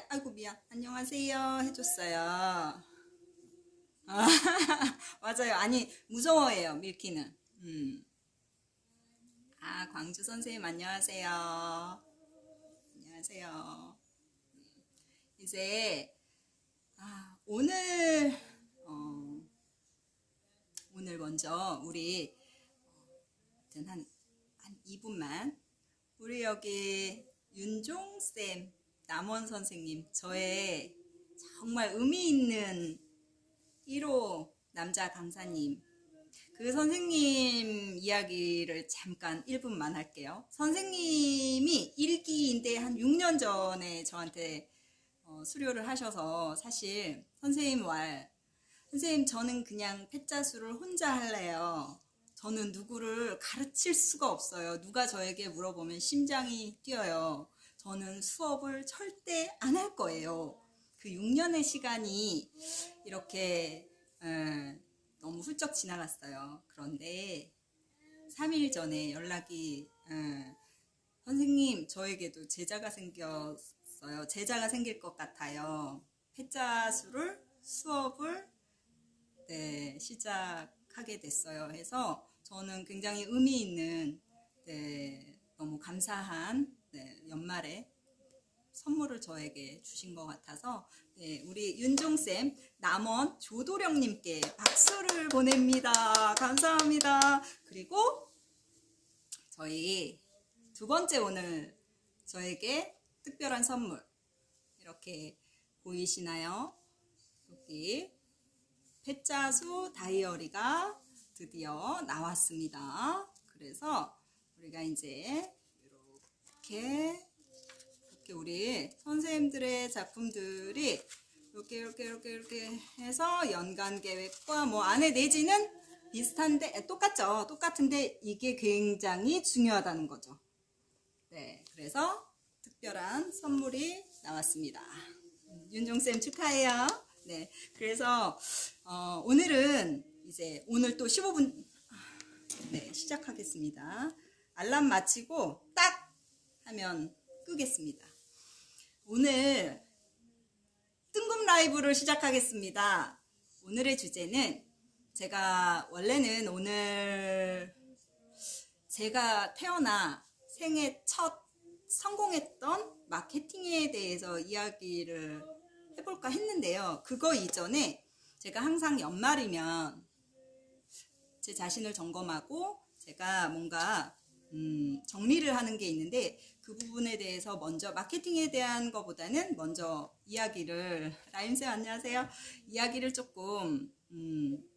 아이고 미안. 안녕하세요 해줬어요. 아, 맞아요. 아니 무서워해요 밀키는. 광주 선생님 안녕하세요. 안녕하세요. 이제 오늘 어, 오늘 먼저 우리 한 2분만 우리 여기 윤종쌤 남원 선생님 저의 정말 의미 있는 1호 남자 강사님 그 선생님 이야기를 잠깐 1분만 할게요. 선생님이 일기인데 한 6년 전에 저한테 수료를 하셔서 사실 선생님 저는 그냥 패자수를 혼자 할래요. 저는 누구를 가르칠 수가 없어요. 누가 저에게 물어보면 심장이 뛰어요. 저는 수업을 절대 안 할 거예요. 그 6년의 시간이 이렇게 너무 훌쩍 지나갔어요. 그런데 3일 전에 연락이 선생님 저에게도 제자가 생겼어요. 제자가 생길 것 같아요. 패자수를 수업을 시작하게 됐어요. 해서 저는 굉장히 의미 있는 너무 감사한 연말에 선물을 저에게 주신 것 같아서 우리 윤종쌤 남원 조도령님께 박수를 보냅니다. 감사합니다. 그리고 저희 두 번째 오늘 저에게 특별한 선물 이렇게 보이시나요? 여기 패자수 다이어리가 드디어 나왔습니다. 그래서 우리가 이제 이렇게 우리 선생님들의 작품들이 이렇게 해서 연간 계획과 뭐 안에 내지는 비슷한데 똑같죠. 똑같은데 이게 굉장히 중요하다는 거죠. 네, 그래서 특별한 선물이 나왔습니다. 윤종쌤 축하해요. 네, 그래서 오늘은 이제 오늘 또 15분 시작하겠습니다. 알람 맞히고 딱 하면 끄겠습니다. 오늘 뜬금 라이브를 시작하겠습니다. 오늘의 주제는 제가 원래는 오늘 제가 태어나 생애 첫 성공했던 마케팅에 대해서 이야기를 해볼까 했는데요. 그거 이전에 제가 항상 연말이면 제 자신을 점검하고 제가 뭔가 정리를 하는 게 있는데 그 부분에 대해서 먼저 마케팅에 대한 것보다는 먼저 이야기를 라임쌤 안녕하세요. 이야기를 조금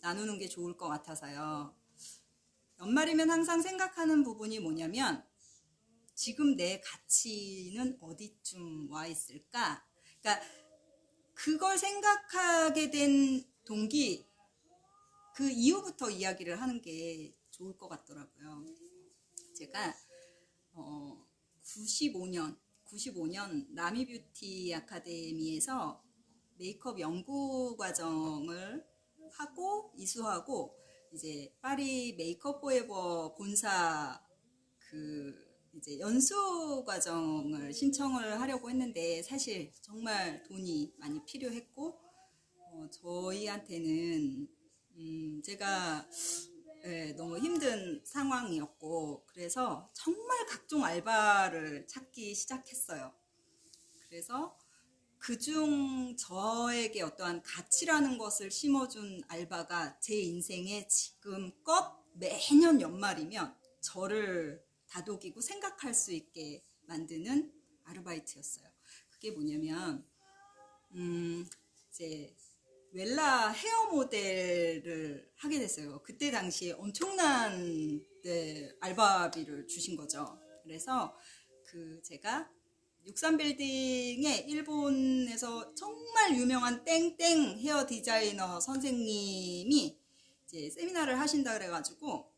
나누는 게 좋을 것 같아서요. 연말이면 항상 생각하는 부분이 뭐냐면 지금 내 가치는 어디쯤 와 있을까? 그러니까 그걸 생각하게 된 동기 그 이후부터 이야기를 하는 게 좋을 것 같더라고요. 제가 95년 라미뷰티 아카데미에서 메이크업 연구 과정을 하고 이수하고 이제 파리 메이크업 포에버 본사 이제 연수 과정을 신청을 하려고 했는데 사실 정말 돈이 많이 필요했고 저희한테는 제가 너무 힘든 상황이었고 그래서 정말 각종 알바를 찾기 시작했어요. 그래서 그중 저에게 어떠한 가치라는 것을 심어준 알바가 제 인생에 지금껏 매년 연말이면 저를 다독이고 생각할 수 있게 만드는 아르바이트였어요. 그게 뭐냐면 이제 웰라 헤어 모델을 하게 됐어요. 그때 당시에 엄청난 알바비를 주신 거죠. 그래서 제가 63빌딩에 일본에서 정말 유명한 땡땡 헤어 디자이너 선생님이 이제 세미나를 하신다 그래가지고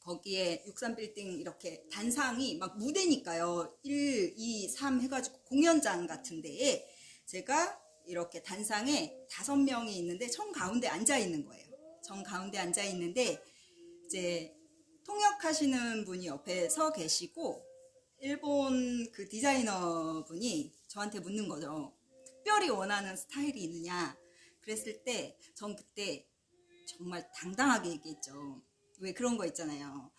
거기에 63빌딩 이렇게 단상이 막 무대니까요. 1, 2, 3 해가지고 공연장 같은 데에 제가 이렇게 단상에 5명이 있는데 정 가운데 앉아 있는 거예요. 정 가운데 앉아 있는데 이제 통역하시는 분이 옆에 서 계시고 일본 그 디자이너 분이 저한테 묻는 거죠. 특별히 원하는 스타일이 있느냐. 그랬을 때 전 그때 정말 당당하게 얘기했죠. 왜 그런 거 있잖아요.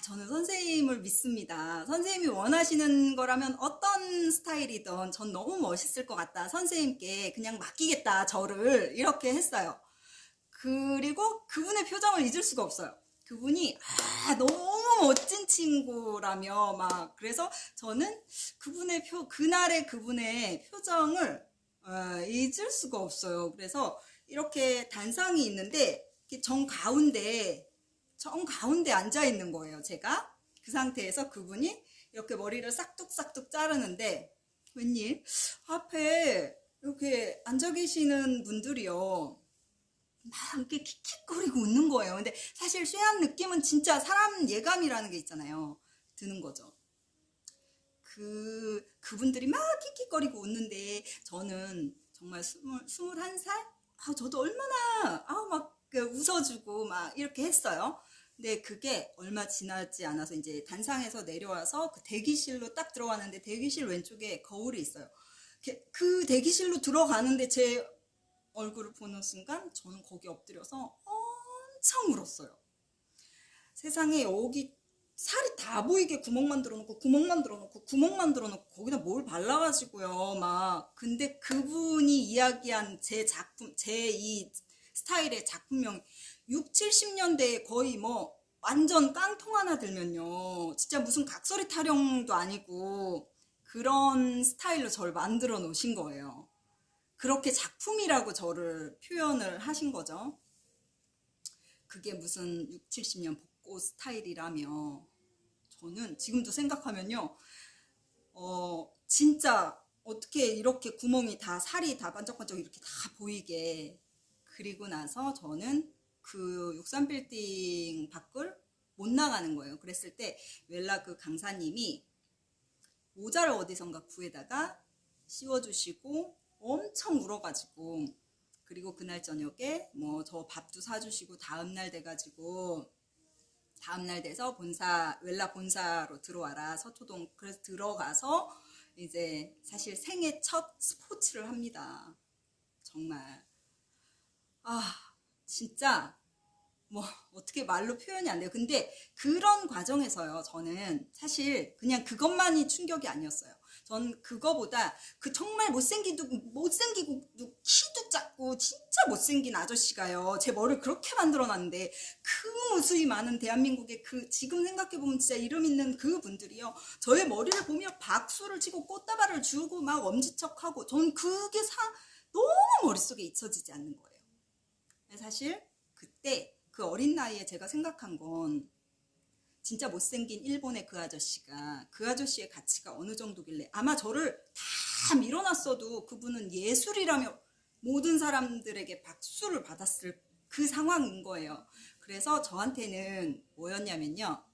저는 선생님을 믿습니다. 선생님이 원하시는 거라면 어떤 스타일이든 전 너무 멋있을 것 같다. 선생님께 그냥 맡기겠다, 저를. 이렇게 했어요. 그리고 그분의 표정을 잊을 수가 없어요. 그분이 너무 멋진 친구라며 막 그래서 저는 그날의 그분의 표정을 잊을 수가 없어요. 그래서 이렇게 단상이 있는데 정 가운데 앉아 있는 거예요. 제가 그 상태에서 그분이 이렇게 머리를 싹둑싹둑 자르는데 웬일 앞에 이렇게 앉아 계시는 분들이요. 막 이렇게 킥킥거리고 웃는 거예요. 근데 사실 쇠한 느낌은 진짜 사람 예감이라는 게 있잖아요. 드는 거죠. 그분들이 막 킥킥거리고 웃는데 저는 정말 21살? 저도 얼마나 막 웃어주고 막 이렇게 했어요. 근데 그게 얼마 지나지 않아서 이제 단상에서 내려와서 그 대기실로 딱 들어가는데 대기실 왼쪽에 거울이 있어요. 그 대기실로 들어가는데 제 얼굴을 보는 순간 저는 거기 엎드려서 엄청 울었어요. 세상에 여기 살이 다 보이게 구멍 만들어 놓고 거기다 뭘 발라가지고요. 막 근데 그분이 이야기한 제 작품, 제 이 스타일의 작품명 6, 70년대에 거의 뭐 완전 깡통 하나 들면요. 진짜 무슨 각설이 타령도 아니고 그런 스타일로 저를 만들어 놓으신 거예요. 그렇게 작품이라고 저를 표현을 하신 거죠. 그게 무슨 6, 70년 복고 스타일이라며 저는 지금도 생각하면요. 진짜 어떻게 이렇게 구멍이 다 살이 다 반짝반짝 이렇게 다 보이게 그리고 나서 저는 그 63빌딩 밖을 못 나가는 거예요. 그랬을 때 웰라 그 강사님이 모자를 어디선가 구해다가 씌워주시고 엄청 울어가지고 그리고 그날 저녁에 뭐 저 밥도 사주시고 다음날 돼가지고 다음날 돼서 웰라 본사로 들어와라 서초동 그래서 들어가서 이제 사실 생애 첫 스포츠를 합니다. 정말 진짜 뭐 어떻게 말로 표현이 안 돼요. 근데 그런 과정에서요. 저는 사실 그냥 그것만이 충격이 아니었어요. 전 그거보다 그 정말 못생기고 키도 작고 진짜 못생긴 아저씨가요. 제 머리를 그렇게 만들어놨는데 그 무수히 많은 대한민국의 지금 생각해보면 진짜 이름 있는 그분들이요. 저의 머리를 보며 박수를 치고 꽃다발을 주고 막 엄지척하고 전 그게 너무 머릿속에 잊혀지지 않는 거예요. 사실 그때 그 어린 나이에 제가 생각한 건 진짜 못생긴 일본의 그 아저씨가 그 아저씨의 가치가 어느 정도길래 아마 저를 다 밀어놨어도 그분은 예술이라며 모든 사람들에게 박수를 받았을 그 상황인 거예요. 그래서 저한테는 뭐였냐면요.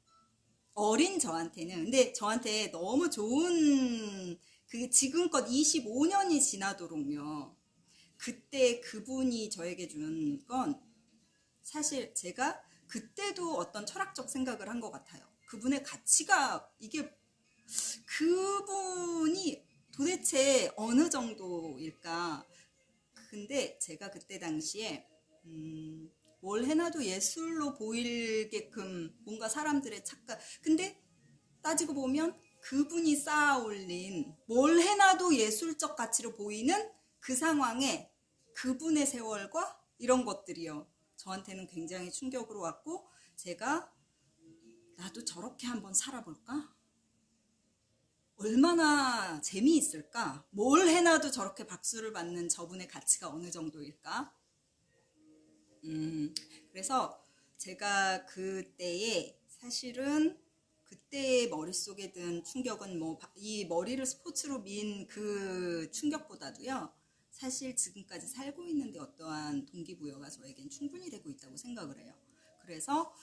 어린 저한테는 근데 저한테 너무 좋은 그게 지금껏 25년이 지나도록요. 그때 그분이 저에게 준 건 사실 제가 그때도 어떤 철학적 생각을 한 것 같아요. 그분의 가치가 이게 그분이 도대체 어느 정도일까? 근데 제가 그때 당시에 뭘 해놔도 예술로 보이게끔 뭔가 사람들의 착각 근데 따지고 보면 그분이 쌓아 올린 뭘 해놔도 예술적 가치로 보이는 그 상황에 그분의 세월과 이런 것들이요. 저한테는 굉장히 충격으로 왔고 제가 나도 저렇게 한번 살아볼까? 얼마나 재미있을까? 뭘 해놔도 저렇게 박수를 받는 저분의 가치가 어느 정도일까? 그래서 제가 그때에 사실은 그때의 머릿속에 든 충격은 뭐 이 머리를 스포츠로 민 그 충격보다도요. 사실 지금까지 살고 있는데 어떠한 동기부여가 저에겐 충분히 되고 있다고 생각을 해요. 그래서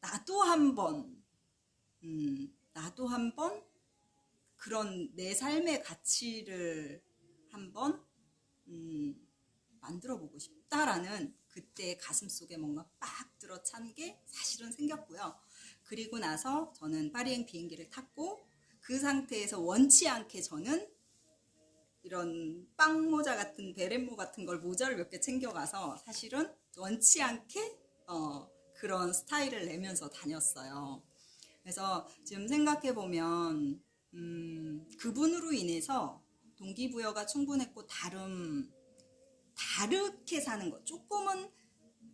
나도 한번 그런 내 삶의 가치를 한번 만들어 보고 싶다라는 그때 가슴속에 뭔가 빡 들어찬 게 사실은 생겼고요. 그리고 나서 저는 파리행 비행기를 탔고 그 상태에서 원치 않게 저는 이런 빵 모자 같은 베렛모 같은 걸 모자를 몇 개 챙겨가서 사실은 원치 않게 그런 스타일을 내면서 다녔어요. 그래서 지금 생각해 보면 그분으로 인해서 동기부여가 충분했고 다르게 사는 것, 조금은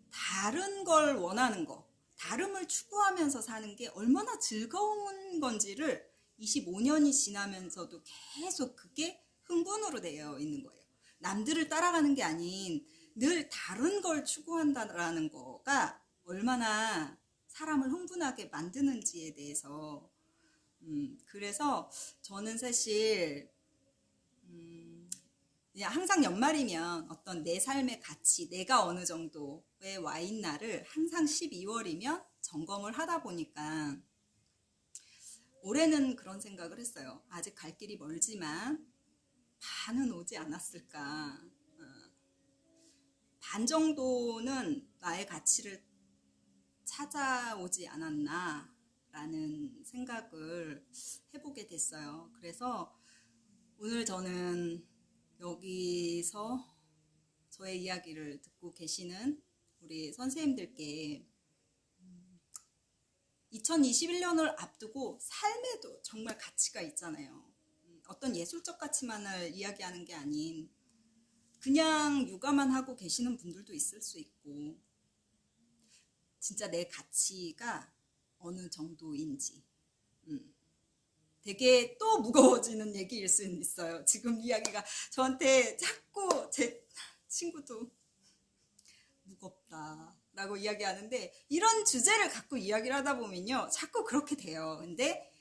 다른 걸 원하는 거, 다름을 추구하면서 사는 게 얼마나 즐거운 건지를 25년이 지나면서도 계속 그게 흥분으로 되어 있는 거예요. 남들을 따라가는 게 아닌 늘 다른 걸 추구한다라는 거가 얼마나 사람을 흥분하게 만드는지에 대해서 그래서 저는 사실 그냥 항상 연말이면 어떤 내 삶의 가치, 내가 어느 정도에 와 있나를 항상 12월이면 점검을 하다 보니까 올해는 그런 생각을 했어요. 아직 갈 길이 멀지만 반은 오지 않았을까. 반 정도는 나의 가치를 찾아오지 않았나 라는 생각을 해보게 됐어요. 그래서 오늘 저는 여기서 저의 이야기를 듣고 계시는 우리 선생님들께 2021년을 앞두고 삶에도 정말 가치가 있잖아요. 어떤 예술적 가치만을 이야기하는 게 아닌 그냥 육아만 하고 계시는 분들도 있을 수 있고 진짜 내 가치가 어느 정도인지 되게 또 무거워지는 얘기일 수는 있어요. 지금 이야기가 저한테 자꾸 제 친구도 무겁다 라고 이야기하는데 이런 주제를 갖고 이야기를 하다 보면요 자꾸 그렇게 돼요. 근데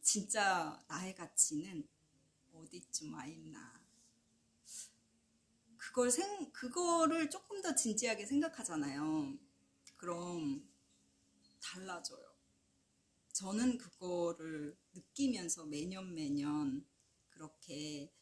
진짜 나의 가치는 어디쯤 와 있나 그거를 조금 더 진지하게 생각하잖아요. 그럼 달라져요. 저는 그거를 느끼면서 매년 그렇게